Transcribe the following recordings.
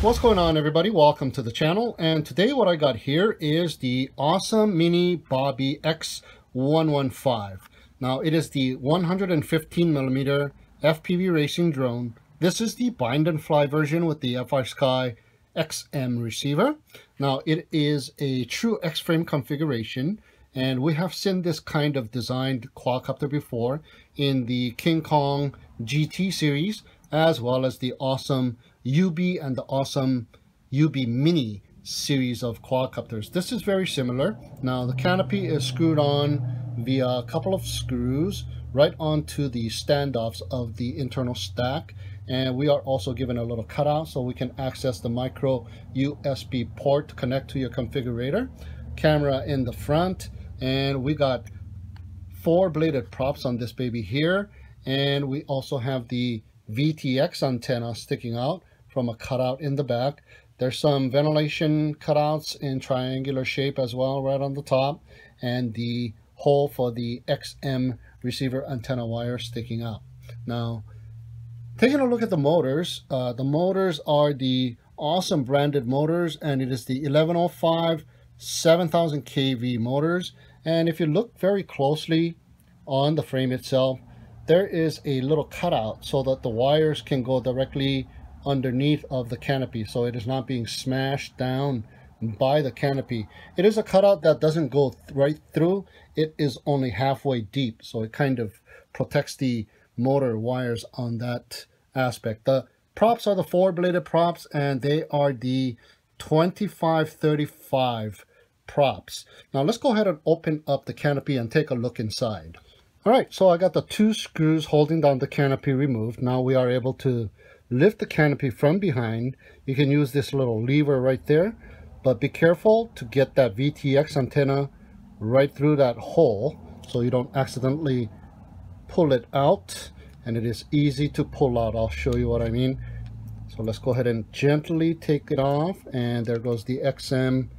What's going on, everybody? Welcome to the channel, and today what I got here is the awesome mini BOBI X115. Now it is the 115mm FPV racing drone. This is the bind and fly version with the FI Sky XM receiver. Now it is a true X-frame configuration, and we have seen this kind of designed quadcopter before in the King Kong GT series, as well as the awesome UB and the awesome UB Mini series of quadcopters. This is very similar. Now the canopy is screwed on via a couple of screws right onto the standoffs of the internal stack, and we are also given a little cutout so we can access the micro USB port to connect to your configurator. Camera in the front, and we got 4 bladed props on this baby here, and we also have the VTX antenna sticking out from a cutout in the back. There's some ventilation cutouts in triangular shape as well right on the top, and the hole for the XM receiver antenna wire sticking out. Now taking a look at the motors are the awesome branded motors, and it is the 1105 7000 kV motors. And if you look very closely on the frame itself, there is a little cutout so that the wires can go directly underneath of the canopy, so it is not being smashed down by the canopy. It is a cutout that doesn't go right through. It is only halfway deep, so it kind of protects the motor wires on that aspect. The props are the 4 bladed props, and they are the 2535 props. Now let's go ahead and open up the canopy and take a look inside. All right, so I got the 2 screws holding down the canopy removed. Now we are able to lift the canopy from behind. You can use this little lever right there, but be careful to get that VTX antenna right through that hole so you don't accidentally pull it out, and it is easy to pull out. I'll show you what I mean. So let's go ahead and gently take it off, and there goes the XM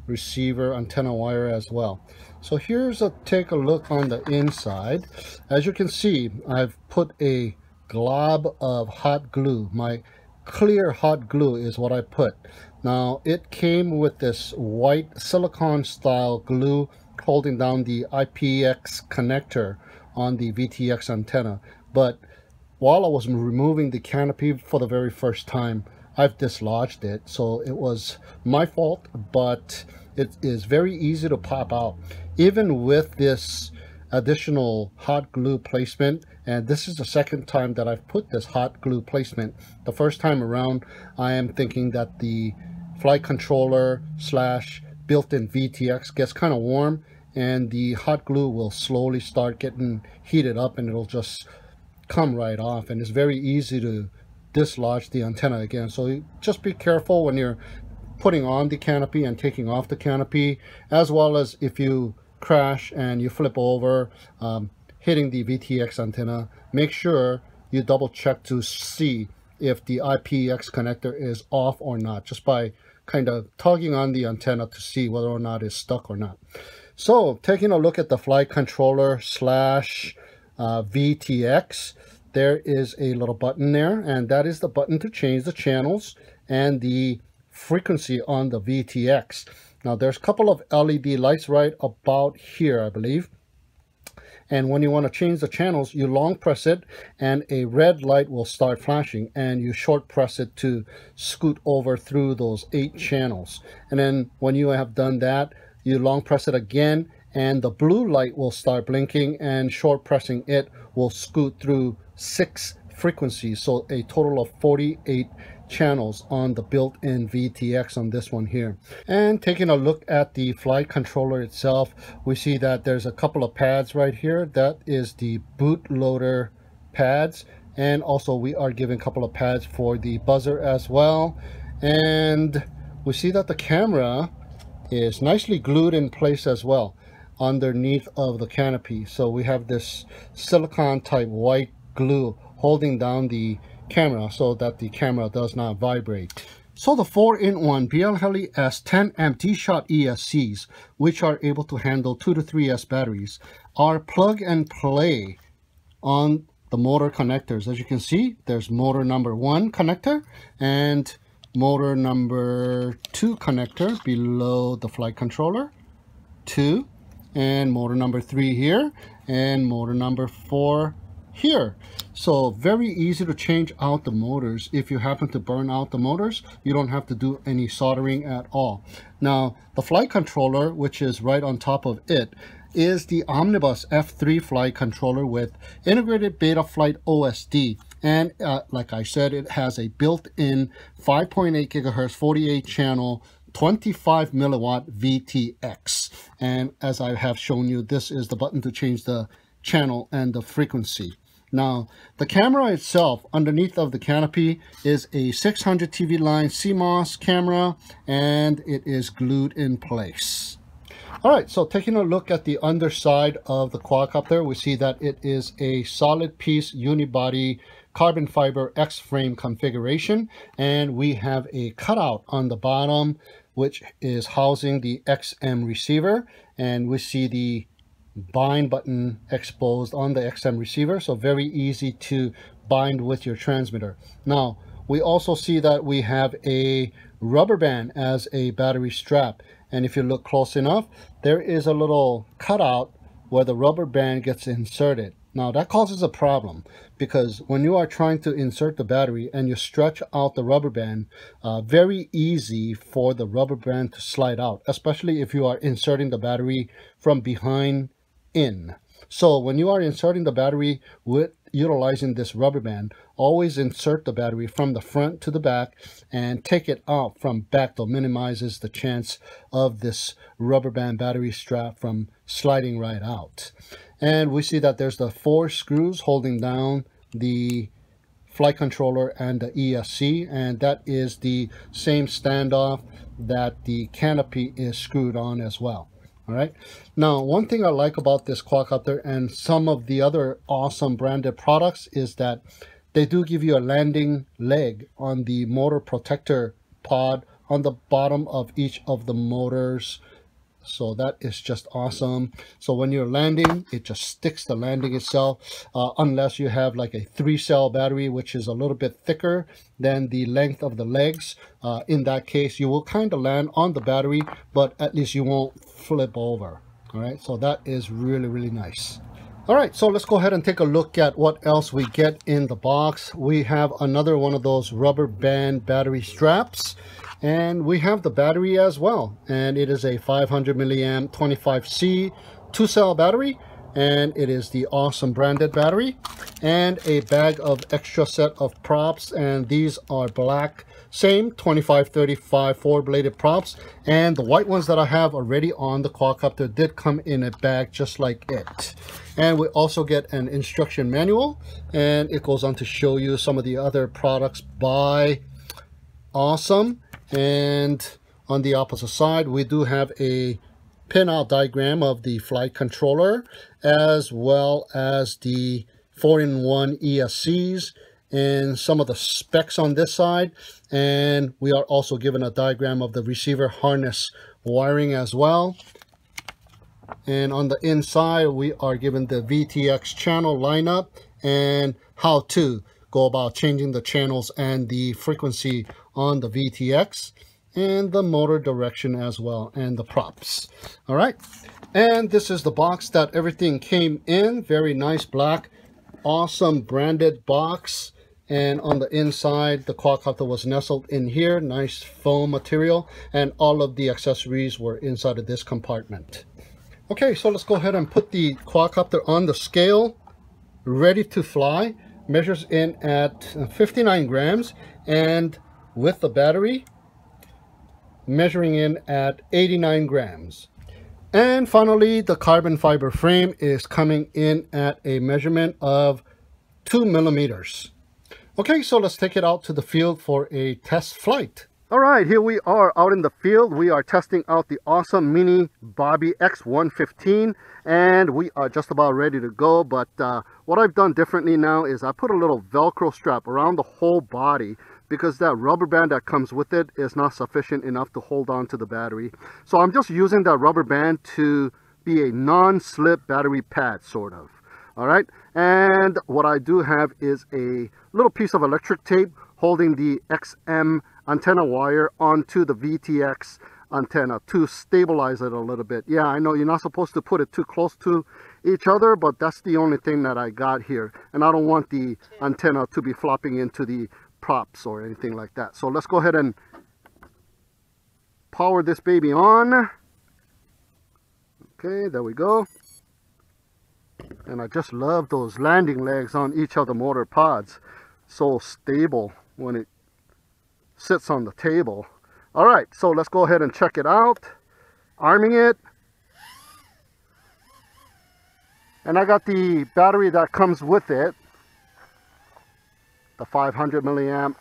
receiver antenna wire as well. So here's a take a look on the inside. As you can see, I've put a glob of hot glue. My clear hot glue is what I put. Now it came with this white silicone style glue holding down the IPX connector on the VTX antenna, but while I was removing the canopy for the very first time, I've dislodged it, so it was my fault, but it is very easy to pop out even with this additional hot glue placement. And this is the second time that I've put this hot glue placement. The first time around, I am thinking that the flight controller slash built-in VTX gets kind of warm, and the hot glue will slowly start getting heated up, and it'll just come right off, and it's very easy to dislodge the antenna again. So just be careful when you're putting on the canopy and taking off the canopy, as well as if you crash and you flip over hitting the VTX antenna. Make sure you double check to see if the IPX connector is off or not, just by kind of tugging on the antenna to see whether or not it's stuck or not. So taking a look at the flight controller slash VTX, there is a little button there, and that is the button to change the channels and the frequency on the VTX. Now there's a couple of LED lights right about here, I believe, and when you want to change the channels, you long press it and a red light will start flashing, and you short press it to scoot over through those 8 channels. And then when you have done that, you long press it again and the blue light will start blinking, and short pressing it will scoot through 6 frequencies, so a total of 48 channels on the built-in VTX on this one here. And taking a look at the flight controller itself, we see that there's a couple of pads right here. That is the bootloader pads, and also we are given a couple of pads for the buzzer as well. And we see that the camera is nicely glued in place as well underneath of the canopy. So we have this silicone type white glue holding down the camera so that the camera does not vibrate. So the 4-in-1 BL Heli S 10 amp D-Shot ESCs, which are able to handle 2 to 3S batteries, are plug and play on the motor connectors. As you can see, there's motor number 1 connector, and motor number 2 connector below the flight controller, 2, and motor number 3 here, and motor number 4 here. So very easy to change out the motors. If you happen to burn out the motors, you don't have to do any soldering at all. Now the flight controller, which is right on top of it, is the Omnibus F3 flight controller with integrated Betaflight OSD. And like I said, it has a built-in 5.8 gigahertz 48 channel 25 milliwatt VTX. And as I have shown you, this is the button to change the channel and the frequency. Now the camera itself underneath of the canopy is a 600 TV line CMOS camera, and it is glued in place. All right, so taking a look at the underside of the quadcopter, we see that it is a solid piece unibody carbon fiber X-frame configuration, and we have a cutout on the bottom which is housing the XM receiver, and we see the bind button exposed on the XM receiver, so very easy to bind with your transmitter. Now we also see that we have a rubber band as a battery strap, and if you look close enough, there is a little cutout where the rubber band gets inserted. Now that causes a problem, because when you are trying to insert the battery and you stretch out the rubber band, very easy for the rubber band to slide out, especially if you are inserting the battery from behind in. So when you are inserting the battery with utilizing this rubber band, always insert the battery from the front to the back and take it out from back. That minimizes the chance of this rubber band battery strap from sliding right out. And we see that there's the 4 screws holding down the flight controller and the ESC, and that is the same standoff that the canopy is screwed on as well. All right. Now, one thing I like about this quadcopter and some of the other awesome branded products is that they do give you a landing leg on the motor protector pod on the bottom of each of the motors. So that is just awesome. So when you're landing, it just sticks the landing itself, unless you have like a 3-cell battery, which is a little bit thicker than the length of the legs. In that case, you will kind of land on the battery, but at least you won't flip over. All right, so that is really, really nice. All right, so let's go ahead and take a look at what else we get in the box. We have another one of those rubber band battery straps, and we have the battery as well, and it is a 500 milliamp 25C 2-cell battery, and it is the awesome branded battery, and a bag of extra set of props, and these are black, same 25-35 4-bladed props, and the white ones that I have already on the quadcopter did come in a bag just like it. And we also get an instruction manual, and it goes on to show you some of the other products by Awesome. And on the opposite side, we do have a pinout diagram of the flight controller, as well as the 4-in-1 ESCs and some of the specs on this side. And we are also given a diagram of the receiver harness wiring as well. And on the inside, we are given the VTX channel lineup and how to go about changing the channels and the frequency on the VTX, and the motor direction as well, and the props. All right, and this is the box that everything came in. Very nice black, awesome branded box. And on the inside, the quadcopter was nestled in here, nice foam material, and all of the accessories were inside of this compartment. Okay, so let's go ahead and put the quadcopter on the scale, ready to fly. Measures in at 59 grams, and with the battery measuring in at 89 grams. And finally, the carbon fiber frame is coming in at a measurement of 2 millimeters. Okay, so let's take it out to the field for a test flight. All right, here we are out in the field. We are testing out the awesome mini BOBI X115, and we are just about ready to go. But what I've done differently now is I put a little Velcro strap around the whole body, because that rubber band that comes with it is not sufficient enough to hold on to the battery. So I'm just using that rubber band to be a non-slip battery pad, sort of. All right, and what I do have is a little piece of electric tape holding the XM antenna wire onto the VTX antenna to stabilize it a little bit. Yeah, I know you're not supposed to put it too close to each other, but that's the only thing that I got here. And I don't want the antenna to be flopping into the props or anything like that. So let's go ahead and power this baby on. Okay, there we go. And I just love those landing legs on each of the motor pods. So stable when it sits on the table. All right, so let's go ahead and check it out. Arming it. And I got the battery that comes with it. The 500 milliamp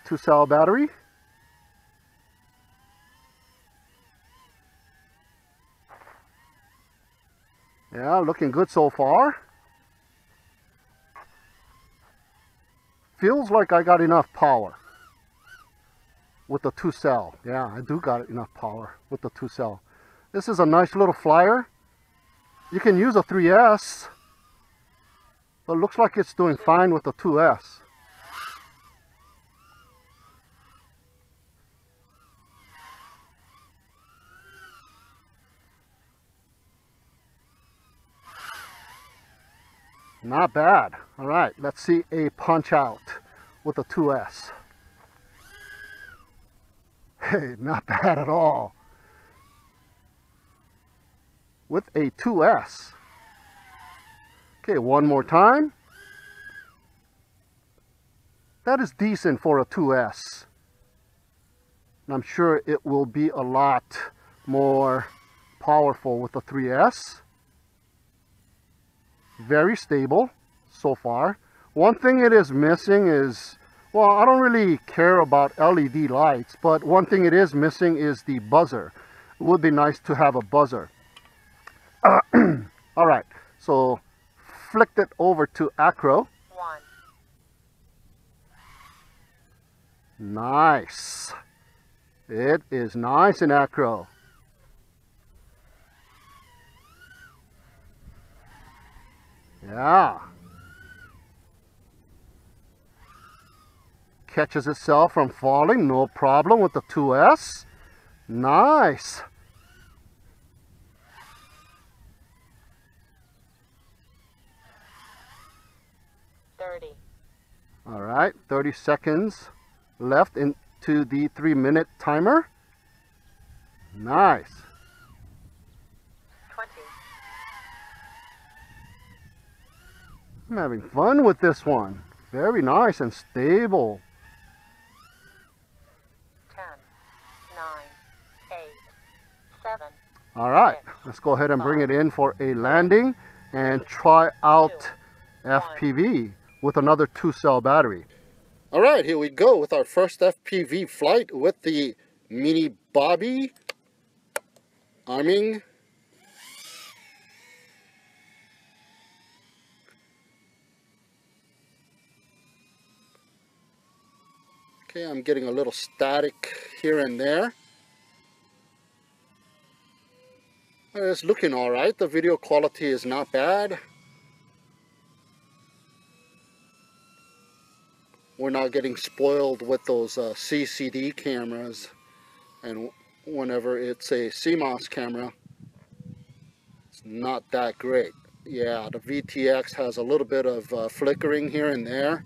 2-cell battery. Yeah, looking good so far. Feels like I got enough power with the 2-cell. Yeah, I do got enough power with the 2-cell. This is a nice little flyer. You can use a 3S, but it looks like it's doing fine with the 2S. Not bad. All right, let's see a punch out with a 2S. Hey, not bad at all. With a 2S. Okay, one more time. That is decent for a 2S. And I'm sure it will be a lot more powerful with the 3S. Very stable so far. One thing it is missing is, well, I don't really care about LED lights, but one thing it is missing is the buzzer. It would be nice to have a buzzer. All right, so flicked it over to acro. Nice. It is nice in acro. Yeah. Catches itself from falling, no problem with the 2S. Nice. All right, 30 seconds left into the 3-minute timer. Nice. 20. I'm having fun with this one. Very nice and stable. 10, 9, 8, 7. All right, let's go ahead and bring it in for a landing and try out FPV with another 2-cell battery. All right, here we go with our first FPV flight with the mini BOBI. Arming. Okay, I'm getting a little static here and there. It's looking all right. The video quality is not bad. We're not getting spoiled with those CCD cameras, and whenever it's a CMOS camera, it's not that great. Yeah, the VTX has a little bit of flickering here and there,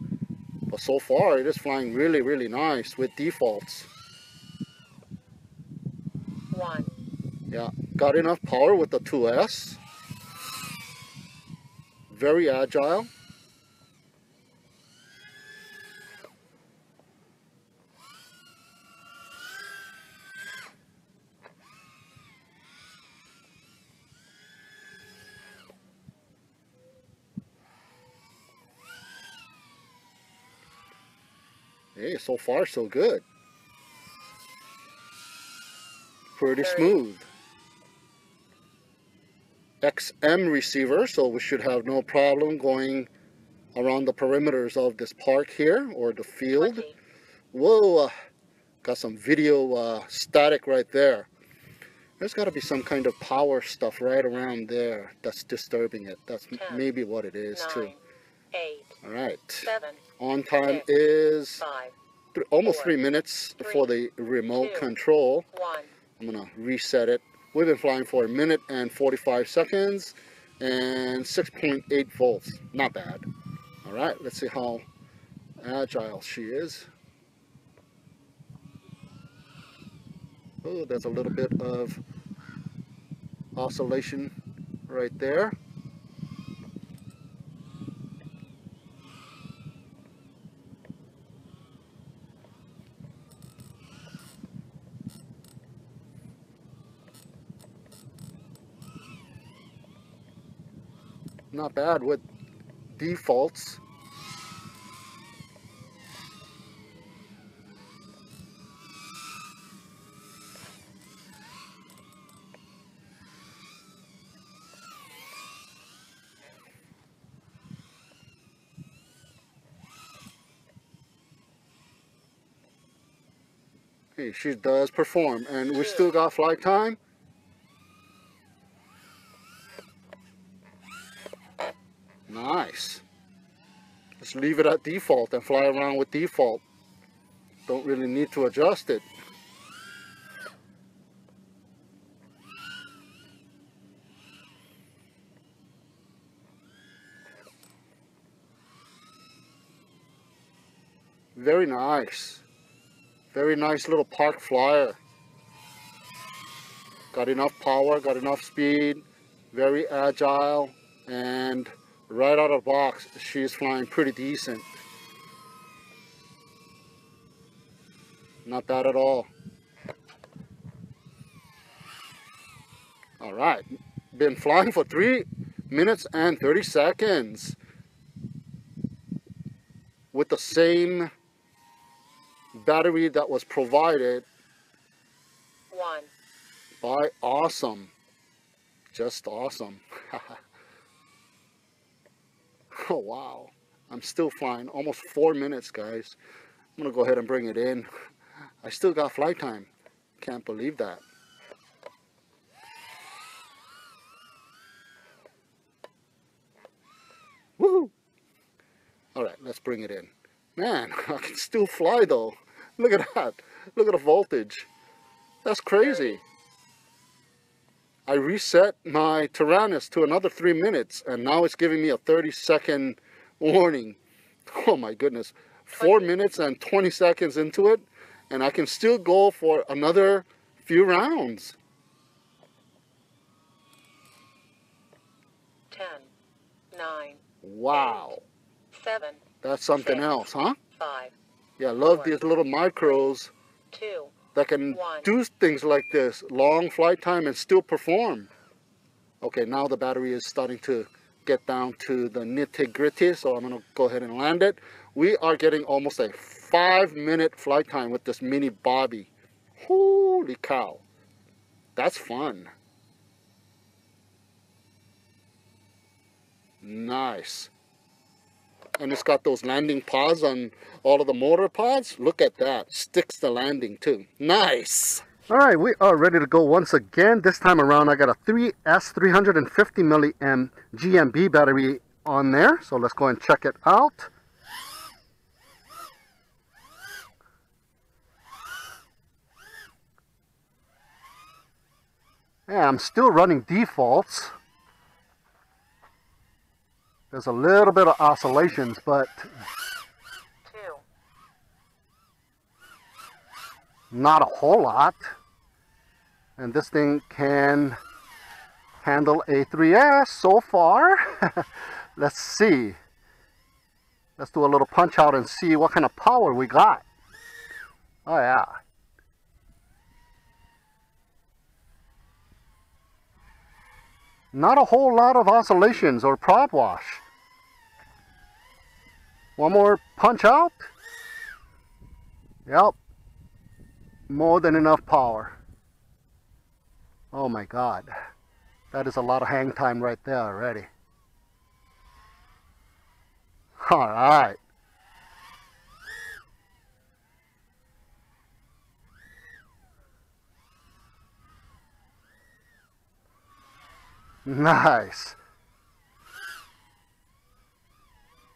but so far it is flying really, really nice with defaults. 1. Yeah, got enough power with the 2S. Very agile. Hey, so far so good. Pretty smooth. XM receiver, so we should have no problem going around the perimeters of this park here, or the field. 20. Whoa, got some video static right there. There's got to be some kind of power stuff right around there that's disturbing it. That's 10, maybe what it is 9, too. 8. All right. 7. On time 6, is 5. almost 4, 3 minutes 3, for the remote 2, control. 1. I'm gonna reset it. We've been flying for 1 minute and 45 seconds and 6.8 volts. Not bad. All right, let's see how agile she is. Oh, there's a little bit of oscillation right there. Not bad with defaults. Hey, she does perform, and we still got flight time. Nice. Just leave it at default and fly around with default. Don't really need to adjust it. Very nice. Very nice little park flyer. Got enough power, got enough speed, very agile, and right out of the box, she's flying pretty decent. Not bad at all. All right, been flying for 3 minutes and 30 seconds with the same battery that was provided 1. by Awesome. Just awesome. Oh wow, I'm still flying almost 4 minutes, guys. I'm gonna go ahead and bring it in. I still got flight time. Can't believe that. Woohoo! All right, let's bring it in. Man, I can still fly though. Look at that. Look at the voltage. That's crazy. I reset my Tyrannus to another 3 minutes, and now it's giving me a 30-second warning. Oh my goodness. 4 minutes and 20 seconds into it, and I can still go for another few rounds. 10, 9, Wow. 8, 7. That's something 6, else, huh? 5. Yeah, I love 4, these little micros 2. that can 1. do things like this. Long flight time and still perform. Okay, now the battery is starting to get down to the nitty-gritty, so I'm going to go ahead and land it. We are getting almost a 5-minute flight time with this mini BOBI. Holy cow. That's fun. Nice. And it's got those landing pods on all of the motor pods. Look at that. Sticks the landing too. Nice. All right, we are ready to go once again. This time around, I got a 3S 350mm GMB battery on there. So let's go and check it out. Yeah, I'm still running defaults. There's a little bit of oscillations, but 2. not a whole lot. And this thing can handle a 3S so far. Let's see. Let's do a little punch out and see what kind of power we got. Oh yeah. Not a whole lot of oscillations or prop wash. One more punch out. Yep. More than enough power. Oh my God. That is a lot of hang time right there already. All right. Nice.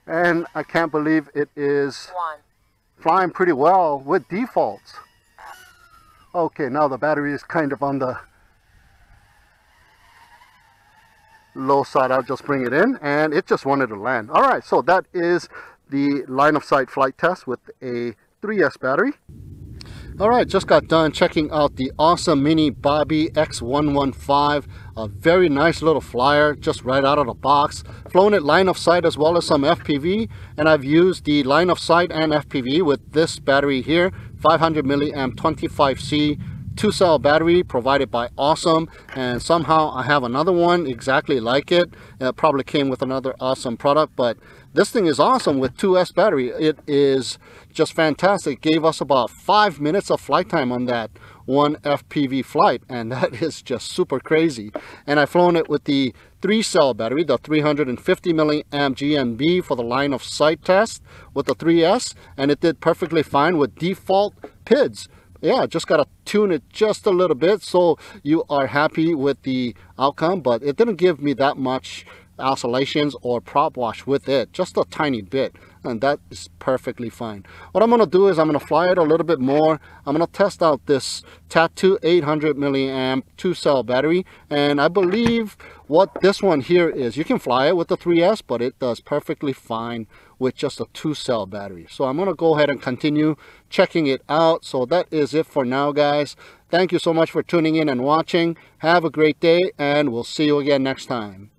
And I can't believe it is 1. flying pretty well with defaults. Okay, now the battery is kind of on the low side. I'll just bring it in, and it just wanted to land. All right, so that is the line of sight flight test with a 3S battery. All right, just got done checking out the awesome mini BOBI X115, a very nice little flyer, just right out of the box. Flown it line of sight as well as some FPV, and I've used the line of sight and FPV with this battery here, 500mm 25C 2-cell battery provided by Awesome, and somehow I have another one exactly like it. It probably came with another Awesome product, but this thing is awesome with 2S battery. It is just fantastic. Gave us about 5 minutes of flight time on that one FPV flight, and that is just super crazy. And I've flown it with the 3-cell battery, the 350mm GMB for the line of sight test with the 3S, and it did perfectly fine with default PIDs. Yeah, just got to tune it just a little bit so you are happy with the outcome, but it didn't give me that much oscillations or prop wash with it, just a tiny bit, and that is perfectly fine. What I'm going to do is I'm going to fly it a little bit more. I'm going to test out this Tattoo 800mAh 2-cell battery, and I believe what this one here is, you can fly it with the 3S, but it does perfectly fine with just a 2-cell battery. So I'm going to go ahead and continue checking it out. So that is it for now, guys. Thank you so much for tuning in and watching. Have a great day, and we'll see you again next time.